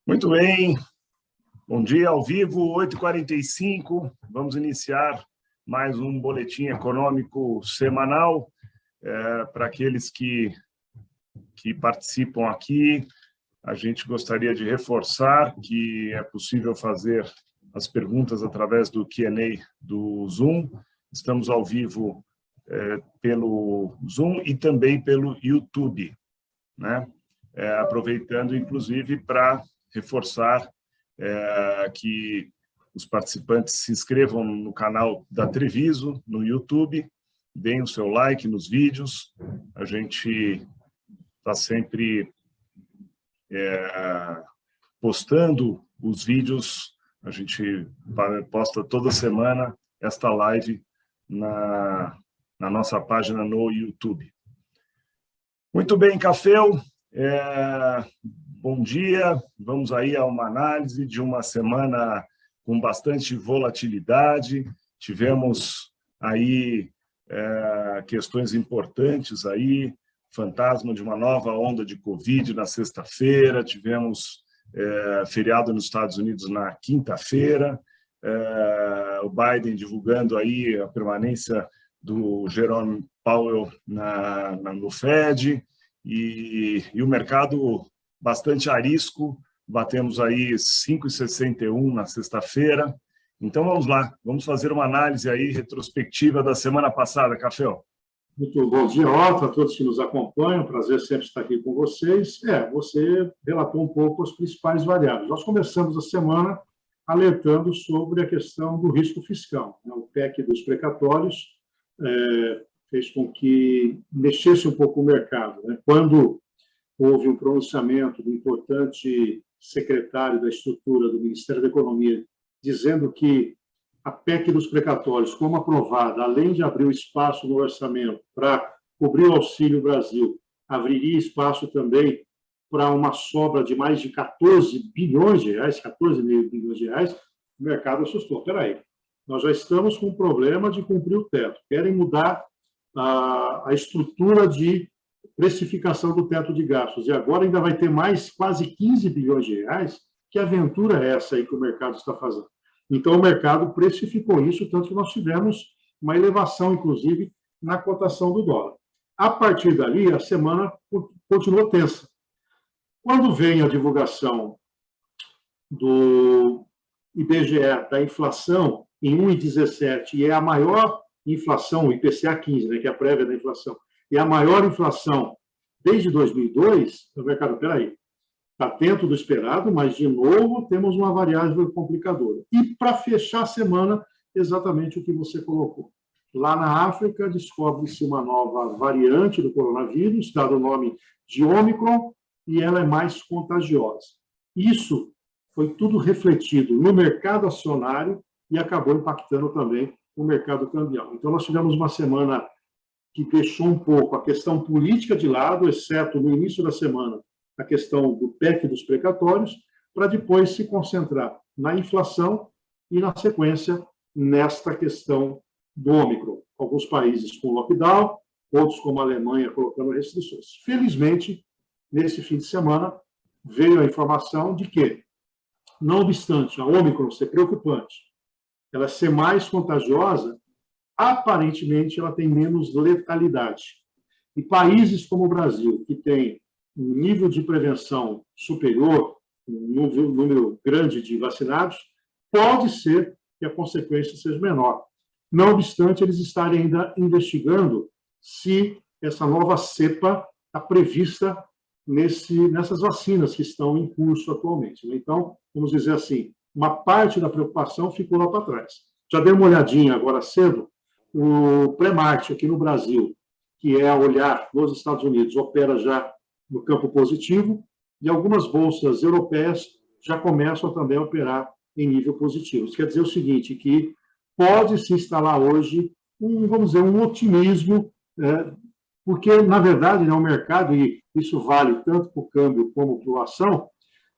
Muito bem, bom dia ao vivo, 8h45. Vamos iniciar mais um boletim econômico semanal. Para aqueles que participam aqui, a gente gostaria de reforçar que é possível fazer as perguntas através do Q&A do Zoom. Estamos ao vivo pelo Zoom e também pelo YouTube, né? Aproveitando, inclusive, para reforçar que os participantes se inscrevam no canal da Treviso, no YouTube, deem o seu like nos vídeos. A gente está sempre postando os vídeos, a gente posta toda semana esta live na nossa página no YouTube. Muito bem, Caféu. Bom dia, vamos aí a uma análise de uma semana com bastante volatilidade. Tivemos aí questões importantes aí, fantasma de uma nova onda de Covid na sexta-feira, tivemos feriado nos Estados Unidos na quinta-feira, o Biden divulgando aí a permanência do Jerome Powell no Fed, e o mercado bastante arisco, batemos aí 5,61 na sexta-feira. Então vamos lá, vamos fazer uma análise aí retrospectiva da semana passada, Caféu. Muito bom dia, Otto, a todos que nos acompanham, prazer sempre estar aqui com vocês. Você relatou um pouco as principais variáveis. Nós começamos a semana alertando sobre a questão do risco fiscal. O PEC dos precatórios fez com que mexesse um pouco o mercado. Quando houve um pronunciamento do importante secretário da estrutura do Ministério da Economia, dizendo que a PEC dos precatórios, como aprovada, além de abrir o espaço no orçamento para cobrir o Auxílio Brasil, abriria espaço também para uma sobra de mais de 14 bilhões de reais, 14,5 bilhões de reais, o mercado assustou. Espera aí, nós já estamos com um problema de cumprir o teto, querem mudar a estrutura de precificação do teto de gastos, e agora ainda vai ter mais quase 15 bilhões de reais. Que aventura é essa aí que o mercado está fazendo? Então, o mercado precificou isso, tanto que nós tivemos uma elevação, inclusive, na cotação do dólar. A partir dali, a semana continuou tensa. Quando vem a divulgação do IBGE da inflação em 1,17, e é a maior inflação, o IPCA 15, que é a prévia da inflação, é a maior inflação desde 2002, o mercado, peraí, está dentro do esperado, mas, de novo, temos uma variável complicadora. E, para fechar a semana, exatamente o que você colocou. Lá na África, descobre-se uma nova variante do coronavírus, dado o nome de Ômicron, e ela é mais contagiosa. Isso foi tudo refletido no mercado acionário e acabou impactando também o mercado cambial. Então, nós tivemos uma semana que deixou um pouco a questão política de lado, exceto no início da semana, a questão do PEC dos precatórios, para depois se concentrar na inflação e, na sequência, nesta questão do Ômicron. Alguns países com lockdown, outros, como a Alemanha, colocando restrições. Felizmente, nesse fim de semana, veio a informação de que, não obstante a Ômicron ser preocupante, ela ser mais contagiosa, aparentemente ela tem menos letalidade. E países como o Brasil, que tem um nível de prevenção superior, um número grande de vacinados, pode ser que a consequência seja menor. Não obstante, eles estarem ainda investigando se essa nova cepa está prevista nessas vacinas que estão em curso atualmente. Então, vamos dizer assim, uma parte da preocupação ficou lá para trás. Já dei uma olhadinha agora cedo, o Premart aqui no Brasil, que é a olhar nos Estados Unidos, opera já no campo positivo, e algumas bolsas europeias já começam também a operar em nível positivo. Isso quer dizer o seguinte, que pode se instalar hoje vamos dizer, um otimismo, porque, na verdade, o mercado, e isso vale tanto para o câmbio como para a ação,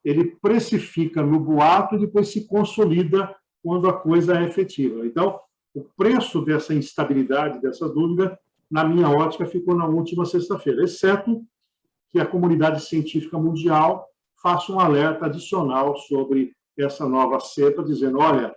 ele precifica no boato e depois se consolida quando a coisa é efetiva. Então, o preço dessa instabilidade, dessa dúvida, na minha ótica, ficou na última sexta-feira, exceto que a comunidade científica mundial faça um alerta adicional sobre essa nova cepa, dizendo, olha,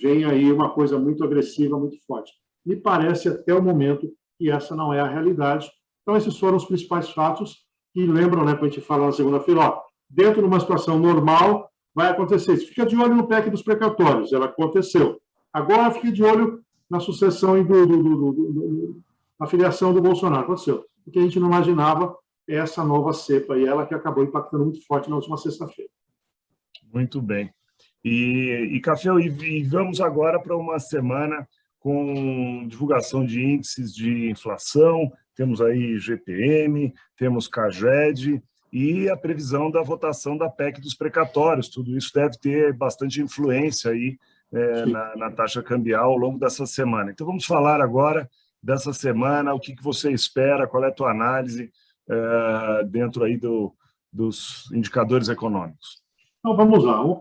vem aí uma coisa muito agressiva, muito forte. Me parece, até o momento, que essa não é a realidade. Então, esses foram os principais fatos que lembram, né, quando a gente fala na segunda-feira, ó, dentro de uma situação normal, vai acontecer isso. Fica de olho no PEC dos precatórios, ela aconteceu. Agora, fique de olho na sucessão e na filiação do Bolsonaro, aconteceu. O que a gente não imaginava é essa nova cepa, e ela que acabou impactando muito forte na última sexta-feira. Muito bem. E Café, e vamos agora para uma semana com divulgação de índices de inflação, temos aí GPM, temos CAGED e a previsão da votação da PEC dos precatórios. Tudo isso deve ter bastante influência aí na taxa cambial ao longo dessa semana. Então, vamos falar agora dessa semana, o que você espera, qual é a tua análise dentro aí dos indicadores econômicos. Então, vamos lá. A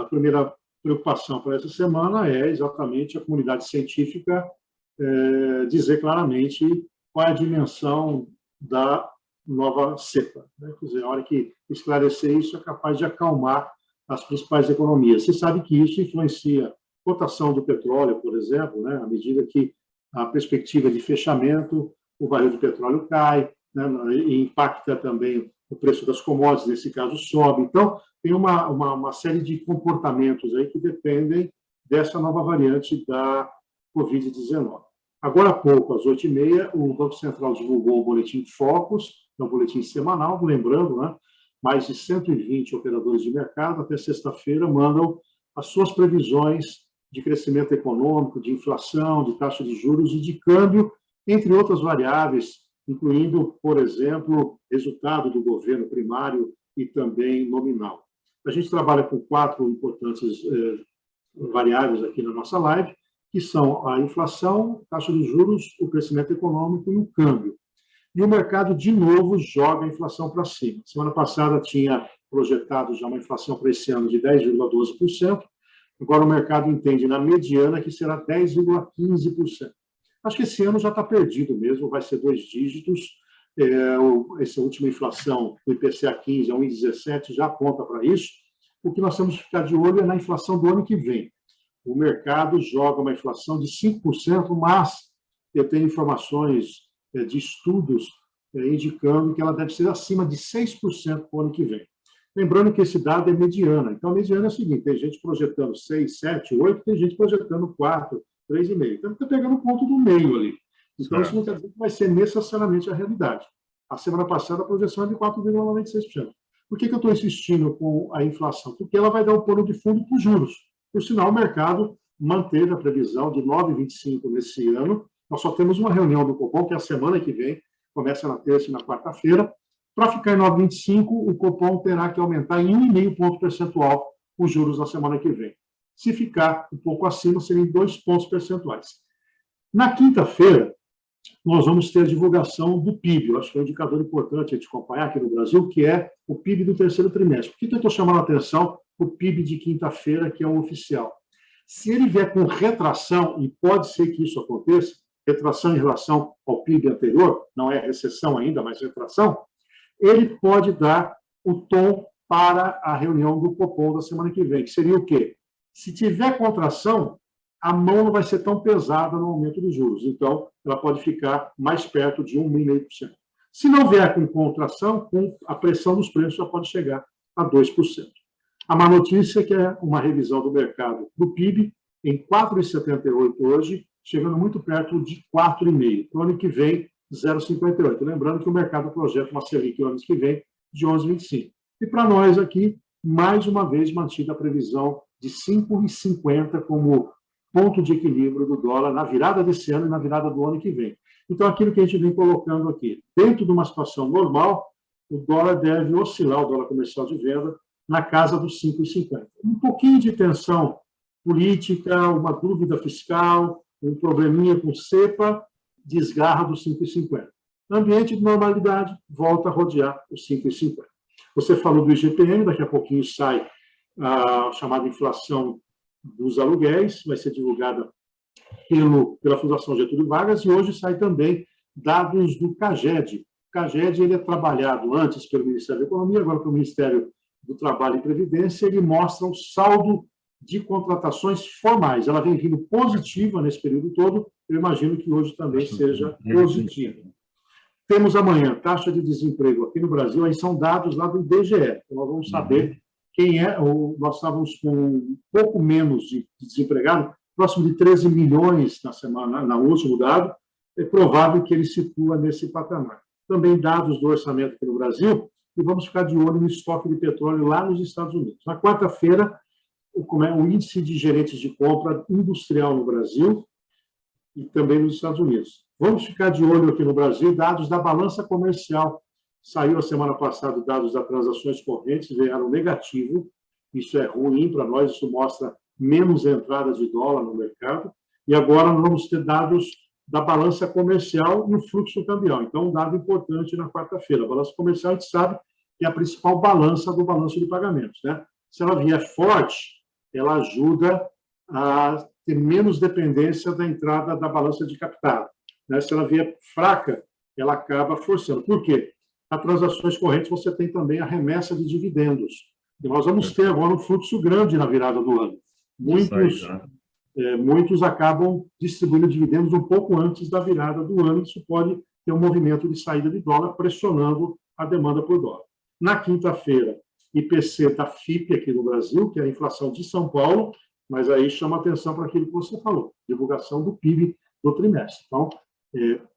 primeira preocupação para essa semana é exatamente a comunidade científica dizer claramente qual é a dimensão da nova cepa. Né? Quer dizer, a hora que esclarecer isso é capaz de acalmar as principais economias. Você sabe que isso influencia a cotação do petróleo, por exemplo, né? À medida que a perspectiva de fechamento, o barril de petróleo cai, né? E impacta também o preço das commodities, nesse caso sobe. Então, tem uma série de comportamentos aí que dependem dessa nova variante da Covid-19. Agora há pouco, às 8h30, o Banco Central divulgou o boletim Focus, é um boletim semanal, lembrando, né? Mais de 120 operadores de mercado, até sexta-feira, mandam as suas previsões de crescimento econômico, de inflação, de taxa de juros e de câmbio, entre outras variáveis, incluindo, por exemplo, resultado do governo primário e também nominal. A gente trabalha com 4 importantes variáveis aqui na nossa live, que são a inflação, taxa de juros, o crescimento econômico e o câmbio. E o mercado, de novo, joga a inflação para cima. Semana passada tinha projetado já uma inflação para esse ano de 10,12%, agora o mercado entende na mediana que será 10,15%. Acho que esse ano já está perdido mesmo, vai ser 2 dígitos. Essa última inflação do IPCA 15 a 1,17 já aponta para isso. O que nós temos que ficar de olho é na inflação do ano que vem. O mercado joga uma inflação de 5%, mas eu tenho informações de estudos indicando que ela deve ser acima de 6% para o ano que vem. Lembrando que esse dado é mediana. Então, a mediana é o seguinte, tem gente projetando 6, 7, 8, tem gente projetando 4, 3,5. Então, está pegando o ponto do meio ali. Então, isso não quer dizer que vai ser necessariamente a realidade. A semana passada, a projeção é de 4,96%. Por que eu estou insistindo com a inflação? Porque ela vai dar um pano de fundo para os juros. Por sinal, o mercado manteve a previsão de 9,25% nesse ano. Nós só temos uma reunião do Copom, que é a semana que vem, começa na terça e na quarta-feira. Para ficar em 9,25%, o Copom terá que aumentar em 1,5 ponto percentual os juros na semana que vem. Se ficar um pouco acima, seriam 2 pontos percentuais. Na quinta-feira, nós vamos ter a divulgação do PIB. Eu acho que é um indicador importante a gente acompanhar aqui no Brasil, que é o PIB do terceiro trimestre. Por que eu estou chamando a atenção o PIB de quinta-feira, que é o oficial? Se ele vier com retração, e pode ser que isso aconteça, retração em relação ao PIB anterior, não é recessão ainda, mas retração, ele pode dar o tom para a reunião do Copom da semana que vem, que seria o quê? Se tiver contração, a mão não vai ser tão pesada no aumento dos juros. Então, ela pode ficar mais perto de 1,5%. Se não vier com contração, a pressão dos preços já pode chegar a 2%. A má notícia é que é uma revisão do mercado do PIB em 4,78 hoje, chegando muito perto de 4,5. No ano que vem, 0,58. Lembrando que o mercado projeta uma Selic no ano que vem de 11,25. E para nós aqui, mais uma vez, mantida a previsão de 5,50 como ponto de equilíbrio do dólar na virada desse ano e na virada do ano que vem. Então, aquilo que a gente vem colocando aqui, dentro de uma situação normal, o dólar deve oscilar, o dólar comercial de venda, na casa dos 5,50. Um pouquinho de tensão política, uma dúvida fiscal, um probleminha com cepa, desgarra dos 5,50. No ambiente de normalidade, volta a rodear os 5,50. Você falou do IGPM, daqui a pouquinho sai a chamada inflação dos aluguéis, vai ser divulgada pela Fundação Getúlio Vargas, e hoje sai também dados do CAGED. O CAGED ele é trabalhado antes pelo Ministério da Economia, agora pelo Ministério do Trabalho e Previdência, ele mostra o saldo de contratações formais. Ela vem vindo positiva nesse período todo, eu imagino que hoje também seja positiva. Temos amanhã taxa de desemprego aqui no Brasil, aí são dados lá do IBGE, então nós vamos saber quem é, nós estávamos com um pouco menos de desempregado, próximo de 13 milhões na semana, no último dado, é provável que ele situa nesse patamar. Também dados do orçamento aqui no Brasil, e vamos ficar de olho no estoque de petróleo lá nos Estados Unidos. Na quarta-feira, o índice de gerentes de compra industrial no Brasil e também nos Estados Unidos. Vamos ficar de olho aqui no Brasil, dados da balança comercial. Saiu a semana passada dados das transações correntes, vieram negativo. Isso é ruim para nós, isso mostra menos entrada de dólar no mercado. E agora nós vamos ter dados da balança comercial e o fluxo cambial. Então, um dado importante na quarta-feira. A balança comercial, a gente sabe que é a principal balança do balanço de pagamentos, né? Se ela vier forte, ela ajuda a ter menos dependência da entrada da balança de capital, né? Se ela vier fraca, ela acaba forçando. Por quê? Nas transações correntes, você tem também a remessa de dividendos. E nós vamos ter agora um fluxo grande na virada do ano. Muitos acabam distribuindo dividendos um pouco antes da virada do ano. Isso pode ter um movimento de saída de dólar, pressionando a demanda por dólar. Na quinta-feira, IPC da FIPE aqui no Brasil, que é a inflação de São Paulo, mas aí chama atenção para aquilo que você falou, divulgação do PIB do trimestre. Então,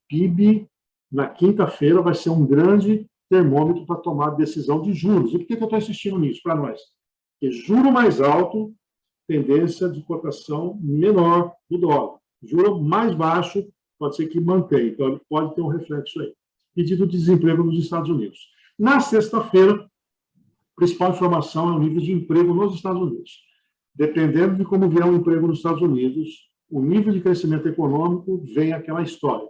PIB na quinta-feira vai ser um grande termômetro para tomar decisão de juros. E por que eu estou insistindo nisso para nós? Porque juro mais alto, tendência de cotação menor do dólar. Juro mais baixo, pode ser que mantenha. Então, ele pode ter um reflexo aí. Pedido de desemprego nos Estados Unidos. Na sexta-feira, a principal informação é o nível de emprego nos Estados Unidos. Dependendo de como vier o emprego nos Estados Unidos, o nível de crescimento econômico vem aquela história.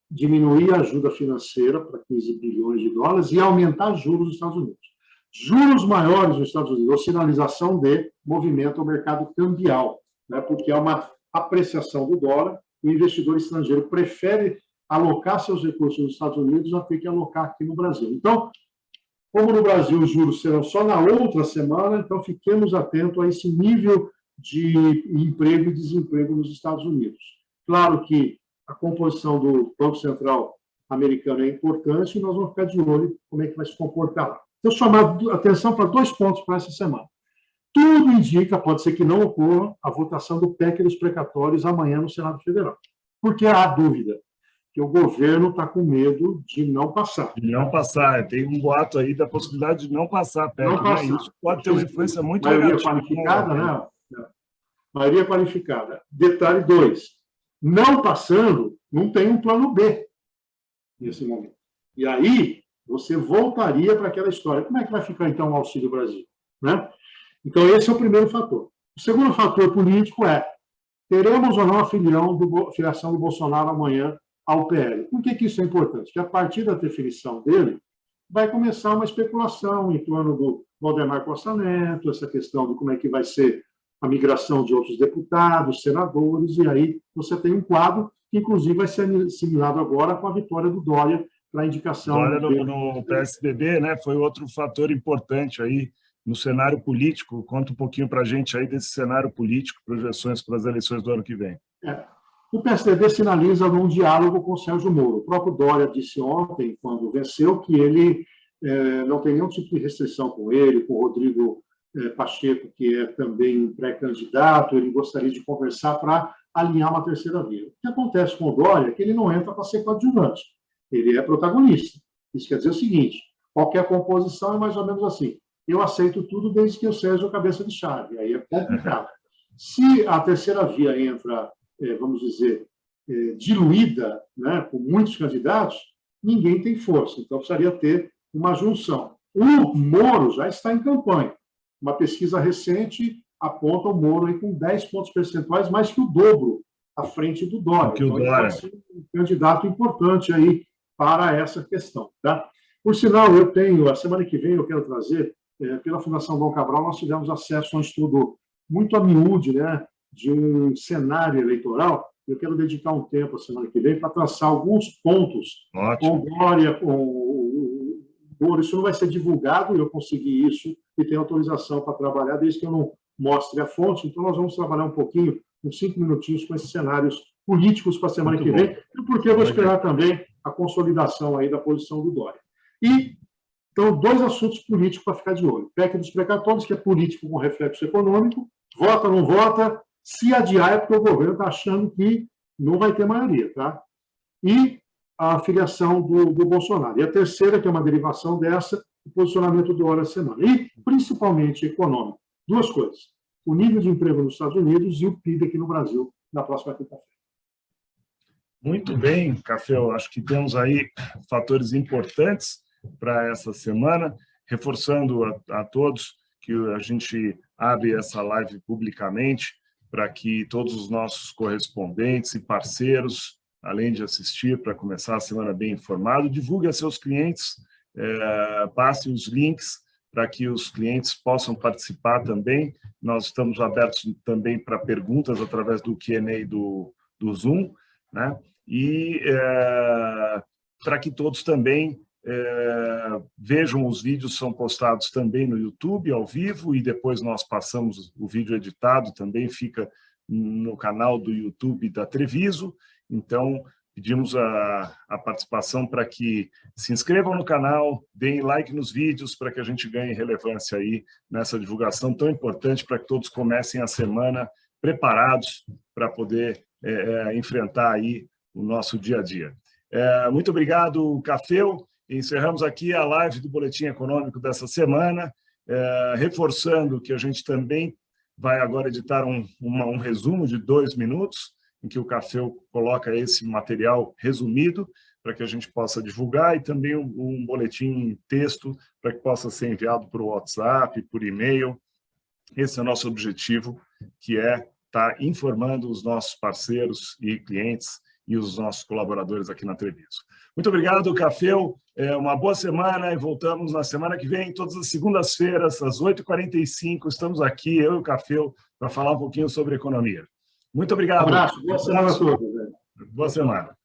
Diminuir a ajuda financeira para 15 bilhões de dólares e aumentar juros nos Estados Unidos. Juros maiores nos Estados Unidos, ou sinalização de movimento ao mercado cambial, né? Porque há uma apreciação do dólar, o investidor estrangeiro prefere alocar seus recursos nos Estados Unidos a ter que alocar aqui no Brasil. Então, como no Brasil os juros serão só na outra semana, então fiquemos atentos a esse nível de emprego e desemprego nos Estados Unidos. Claro que a composição do Banco Central americano é importante e nós vamos ficar de olho como é que vai se comportar lá. Então, chamar a atenção para 2 pontos para essa semana. Tudo indica, pode ser que não ocorra, a votação do PEC dos precatórios amanhã no Senado Federal. Porque há dúvida que o governo está com medo de não passar. De não passar. Tem um boato aí da possibilidade de não passar a PEC. Não passar. Né? Isso pode ter uma influência muito maioria negativa. Qualificada, né? Maioria qualificada. Detalhe 2. Não passando, não tem um plano B nesse momento. E aí, você voltaria para aquela história. Como é que vai ficar, então, o Auxílio Brasil? Né? Então, esse é o primeiro fator. O segundo fator político é, teremos ou não a filiação do Bolsonaro amanhã ao PL. Por que isso é importante? Porque a partir da definição dele, vai começar uma especulação em torno do Valdemar Costa Neto, essa questão de como é que vai ser a migração de outros deputados, senadores, e aí você tem um quadro que, inclusive, vai ser assimilado agora com a vitória do Dória para a indicação... Dória no PSDB, né? Foi outro fator importante aí no cenário político. Conta um pouquinho para a gente aí desse cenário político, projeções para as eleições do ano que vem. O PSDB sinaliza um diálogo com o Sérgio Moro. O próprio Dória disse ontem, quando venceu, que ele não tem nenhum tipo de restrição com ele, com o Rodrigo Pacheco, que é também um pré-candidato, ele gostaria de conversar para alinhar uma terceira via. O que acontece com o Dória é que ele não entra para ser coadjuvante, ele é protagonista. Isso quer dizer o seguinte, qualquer composição é mais ou menos assim, eu aceito tudo desde que eu seja o cabeça de chave, aí é complicado. Se a terceira via entra, vamos dizer, diluída, né, com muitos candidatos, ninguém tem força, então precisaria ter uma junção. O Moro já está em campanha. Uma pesquisa recente aponta o Moro aí com 10 pontos percentuais, mais que o dobro à frente do Dória. Então, ele vai ser um candidato importante aí para essa questão. Tá? Por sinal, eu tenho, a semana que vem eu quero trazer, pela Fundação Dom Cabral, nós tivemos acesso a um estudo muito a miúde, né, de um cenário eleitoral. Eu quero dedicar um tempo a semana que vem para traçar alguns pontos com Dória, com o ouro. Isso não vai ser divulgado, eu consegui isso e tenho autorização para trabalhar, desde que eu não mostre a fonte. Então, nós vamos trabalhar um pouquinho, uns 5 minutinhos, com esses cenários políticos para a semana que vem, e porque eu vou esperar também a consolidação aí da posição do Dória. E, então, 2 assuntos políticos para ficar de olho. PEC dos precatórios, que é político com reflexo econômico, vota ou não vota, se adiar é porque o governo está achando que não vai ter maioria, tá? E a filiação do Bolsonaro. E a terceira, que é uma derivação dessa, o posicionamento do Dória semana. E, principalmente, econômico. 2 coisas. O nível de emprego nos Estados Unidos e o PIB aqui no Brasil, na próxima quinta-feira. Muito bem, Café. Acho que temos aí fatores importantes para essa semana, reforçando a todos que a gente abre essa live publicamente para que todos os nossos correspondentes e parceiros, além de assistir para começar a semana bem informado, divulgue a seus clientes, passe os links para que os clientes possam participar também. Nós estamos abertos também para perguntas através do Q&A do Zoom, né? E para que todos também vejam os vídeos, são postados também no YouTube, ao vivo, e depois nós passamos o vídeo editado, também fica no canal do YouTube da Treviso. Então, pedimos a participação para que se inscrevam no canal, deem like nos vídeos, para que a gente ganhe relevância aí nessa divulgação tão importante, para que todos comecem a semana preparados para poder enfrentar aí o nosso dia a dia. Muito obrigado, Cafeu. Encerramos aqui a live do Boletim Econômico dessa semana, reforçando que a gente também vai agora editar um resumo de 2 minutos, em que o Cafeu coloca esse material resumido para que a gente possa divulgar, e também um boletim em texto para que possa ser enviado por WhatsApp, por e-mail. Esse é o nosso objetivo, que é estar informando os nossos parceiros e clientes e os nossos colaboradores aqui na Treviso. Muito obrigado, Cafeu. Uma boa semana e voltamos na semana que vem, todas as segundas-feiras, às 8h45. Estamos aqui, eu e o Cafeu, para falar um pouquinho sobre economia. Muito obrigado. Um abraço. Boa semana a todos. Boa semana.